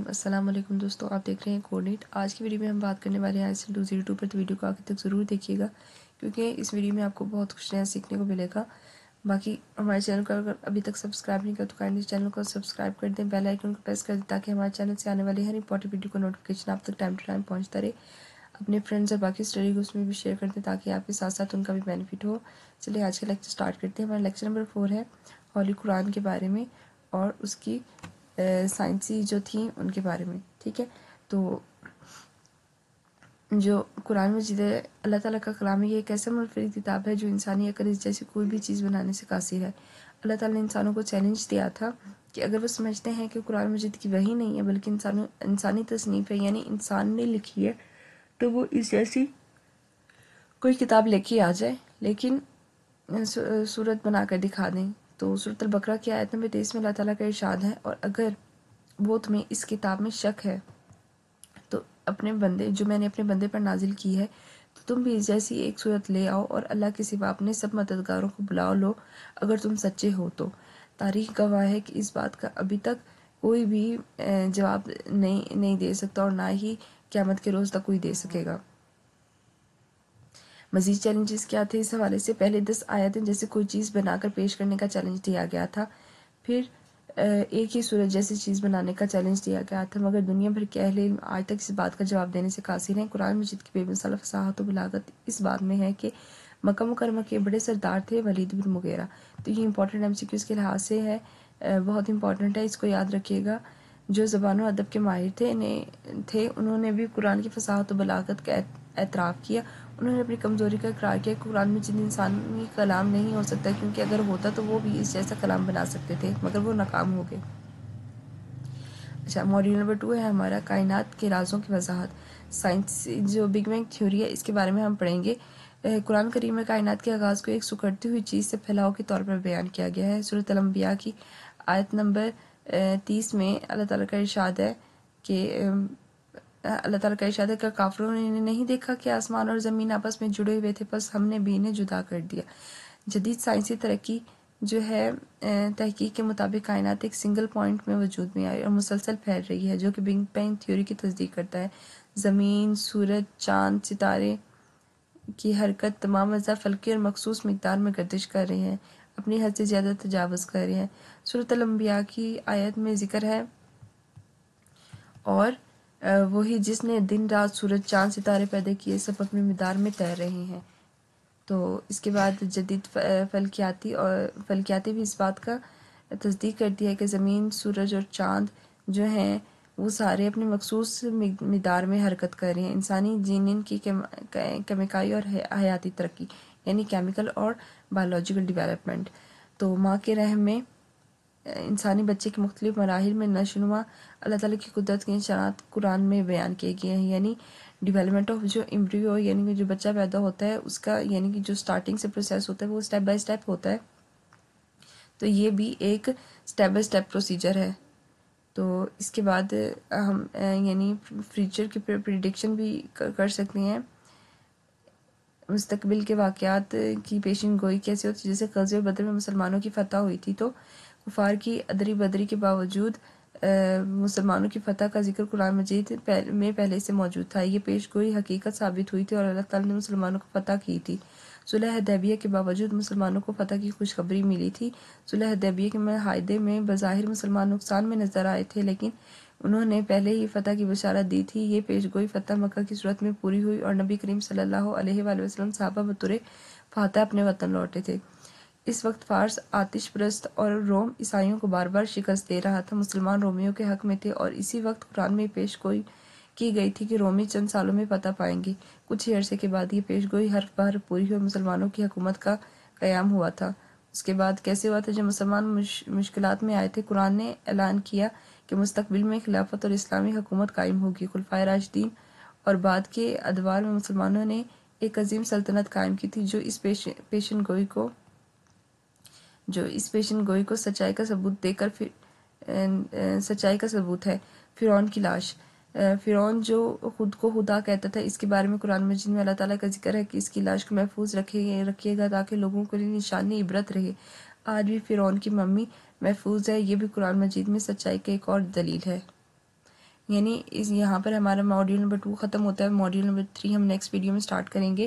السلام علیکم دوستوں، آپ دیکھ رہے ہیں کوڈنیٹ۔ آج کی ویڈیو میں ہم بات کرنے والے ہیں IELTS 202 پر، تو ویڈیو کو آخر تک ضرور دیکھیے گا کیونکہ اس ویڈیو میں آپ کو بہت کچھ نیا سیکھنے کو ملے گا۔ باقی ہمارے چینل کو اگر ابھی تک سبسکرائب نہیں کیا تو کائنڈلی چینل کو سبسکرائب کر دیں، بیل آئیکن کو پریس کر دیں تاکہ ہمارے چینل سے آنے والی ہر امپورٹنٹ ویڈیو کو نوٹیفیکیشن آپ تک ٹائم ٹو ٹائم پہنچتا رہے۔ اپنے فرینڈز اور باقی اسٹڈی گروپس میں بھی شیئر کر دیں تاکہ آپ کے ساتھ ساتھ ان کا بھی بینیفٹ ہو۔ چلیے آج کا لیکچر سٹارٹ کرتے ہیں۔ ہمارا لیکچر نمبر 4 ہے ہولی قرآن کے بارے میں اور اس کی سائنسی جو تھیں ان کے بارے میں، ٹھیک ہے۔ تو جو قرآن مجید ہے اللہ تعالیٰ کا کلام ہے، یہ ایک ایسا منفرد کتاب ہے جو انسانی عقل جیسی کوئی بھی چیز بنانے سے قاصر ہے۔ اللہ تعالیٰ نے انسانوں کو چیلنج دیا تھا کہ اگر وہ سمجھتے ہیں کہ قرآن مجید کی وحی نہیں ہے بلکہ انسانی تصنیف ہے، یعنی انسان نے لکھی ہے، تو وہ اس جیسی کوئی کتاب لے کے آ جائے لیکن صورت بنا کر دکھا دیں۔ تو سورۃ البقرہ کی آیت نمبر 23 میں اللہ تعالیٰ کا ارشاد ہے، اور اگر وہ تمہیں اس کتاب میں شک ہے تو اپنے بندے جو میں نے اپنے بندے پر نازل کی ہے تو تم بھی اس جیسی ایک صورت لے آؤ اور اللہ کے سوا اپنے سب مددگاروں کو بلا لو اگر تم سچے ہو تو۔ تاریخ گواہ ہے کہ اس بات کا ابھی تک کوئی بھی جواب نہیں دے سکتا اور نہ ہی قیامت کے روز تک کوئی دے سکے گا۔ مزید چیلنجز کیا تھے اس حوالے سے؟ پہلے 10 آیتیں جیسے کوئی چیز بنا کر پیش کرنے کا چیلنج دیا گیا تھا، پھر ایک ہی صورت جیسی چیز بنانے کا چیلنج دیا گیا تھا، مگر دنیا بھر کے اہل علم آج تک اس بات کا جواب دینے سے قاصر ہیں۔ قرآن مجید کی بے مثال فصاحت و بلاغت اس بات میں ہے کہ مکہ مکرمہ کے بڑے سردار تھے ولید بن مغیرہ۔ تو یہ امپورٹنٹ MCQs کے لحاظ سے ہے، بہت امپورٹنٹ ہے، اس کو یاد رکھیے گا۔ جو زبان و ادب کے ماہر تھے انہوں نے بھی قرآن کی فصاحت و بلاغت کا اعتراف کیا۔ انہوں نے اپنی کمزوری کا اقرار کیا کہ قرآن مجید انسانی کلام نہیں ہو سکتا، کیونکہ اگر ہوتا تو وہ بھی اس جیسا کلام بنا سکتے تھے، مگر وہ ناکام ہو گئے۔ اچھا، موڈیول نمبر 2 ہے ہمارا کائنات کے رازوں کی وضاحت۔ سائنس جو بگ بینگ تھیوری ہے اس کے بارے میں ہم پڑھیں گے۔ قرآن کریم میں کائنات کے آغاز کو ایک سکڑتی ہوئی چیز سے پھیلاؤ کے طور پر بیان کیا گیا ہے۔ سورۃ الانبیاء کی آیت نمبر 30 میں اللہ تعالیٰ کا ارشاد ہے کہ کافروں نے نہیں دیکھا کہ آسمان اور زمین آپس میں جڑے ہوئے تھے، پس ہم نے بھی انہیں جدا کر دیا۔ جدید سائنسی ترقی جو ہے تحقیق کے مطابق کائنات ایک سنگل پوائنٹ میں وجود میں آئی اور مسلسل پھیل رہی ہے، جو کہ بگ بینگ تھیوری کی تصدیق کرتا ہے۔ زمین، سورج، چاند، ستارے کی حرکت، تمام اجزاء فلکی اور مخصوص مقدار میں گردش کر رہے ہیں، اپنی حد سے زیادہ تجاوز کر رہے ہیں۔ سورۃ الانبیاء کی آیت میں ذکر ہے، اور وہی جس نے دن رات سورج چاند ستارے پیدا کیے سب اپنے مقدار میں تیر رہے ہیں۔ تو اس کے بعد جدید فلکیاتی بھی اس بات کا تصدیق کرتی ہے کہ زمین، سورج اور چاند جو ہیں وہ سارے اپنے مخصوص مقدار میں حرکت کر رہے ہیں۔ انسانی جینن کی کیمیکائی اور حیاتی ترقی، یعنی کیمیکل اور بایولوجیکل ڈیولپمنٹ۔ تو ماں کے رحم میں انسانی بچے کے مختلف مراحل میں نشوونما اللہ تعالیٰ کی قدرت کی نشانات قرآن میں بیان کیے گئے ہیں، یعنی ڈیولپمنٹ آف جو ایمبریو، یعنی کہ جو بچہ پیدا ہوتا ہے اس کا، یعنی کہ جو سٹارٹنگ سے پروسیس ہوتا ہے وہ سٹیپ بائی سٹیپ ہوتا ہے، تو یہ بھی ایک سٹیپ بائی سٹیپ پروسیجر ہے۔ تو اس کے بعد ہم یعنی فیوچر کی پریڈکشن بھی کر سکتے ہیں، مستقبل کے واقعات کی پیشن گوئی کیسے ہوتی ہے۔ جیسے غزوہ بدر میں مسلمانوں کی فتح ہوئی تھی تو کفار کی ادری بدری کے باوجود مسلمانوں کی فتح کا ذکر قرآن مجید میں پہلے سے موجود تھا۔ یہ پیش گوئی حقیقت ثابت ہوئی تھی اور اللہ تعالیٰ نے مسلمانوں کو فتح کی تھی۔ صلح حدیبیہ کے باوجود مسلمانوں کو فتح کی خوشخبری ملی تھی۔ صلح حدیبیہ کے معاہدے میں بظاہر مسلمان نقصان میں نظر آئے تھے، لیکن انہوں نے پہلے ہی فتح کی بشارت دی تھی۔ یہ پیش گوئی فتح مکہ کی صورت میں پوری ہوئی اور نبی کریم صلی اللہ علیہ وآلہ وسلم صحابہ بطور فاتح اپنے وطن لوٹے تھے۔ اس وقت فارس آتش پرست اور روم عیسائیوں کو بار بار شکست دے رہا تھا، مسلمان رومیوں کے حق میں تھے، اور اسی وقت قرآن میں پیش گوئی کی گئی تھی کہ رومی چند سالوں میں فتح پائیں گے۔ کچھ ہی عرصے کے بعد یہ پیش گوئی حرف بحرف پوری ہوئی اور مسلمانوں کی حکومت کا قیام ہوا تھا۔ اس کے بعد کیسے ہوا تھا؟ جب مسلمان مشکلات میں آئے تھے، قرآن نے اعلان کیا کہ مستقبل میں خلافت اور اسلامی حکومت قائم ہوگی۔ خلفائے راشدین اور بعد کے ادوار میں مسلمانوں نے ایک عظیم سلطنت قائم کی تھی جو اس پیشن گوئی کو سچائی کا ثبوت ہے۔ فرعون کی لاش، فرعون جو خود کو خدا کہتا تھا، اس کے بارے میں قرآن مجید میں اللہ تعالیٰ کا ذکر ہے کہ اس کی لاش کو محفوظ رکھیے گا تاکہ لوگوں کے لیے نشانی عبرت رہے۔ آج بھی فرعون کی ممی محفوظ ہے، یہ بھی قرآن مجید میں سچائی کی ایک اور دلیل ہے۔ یعنی یہاں پر ہمارا ماڈیول نمبر 2 ختم ہوتا ہے. ماڈیول نمبر 3 ہم نیکسٹ ویڈیو میں سٹارٹ کریں گے.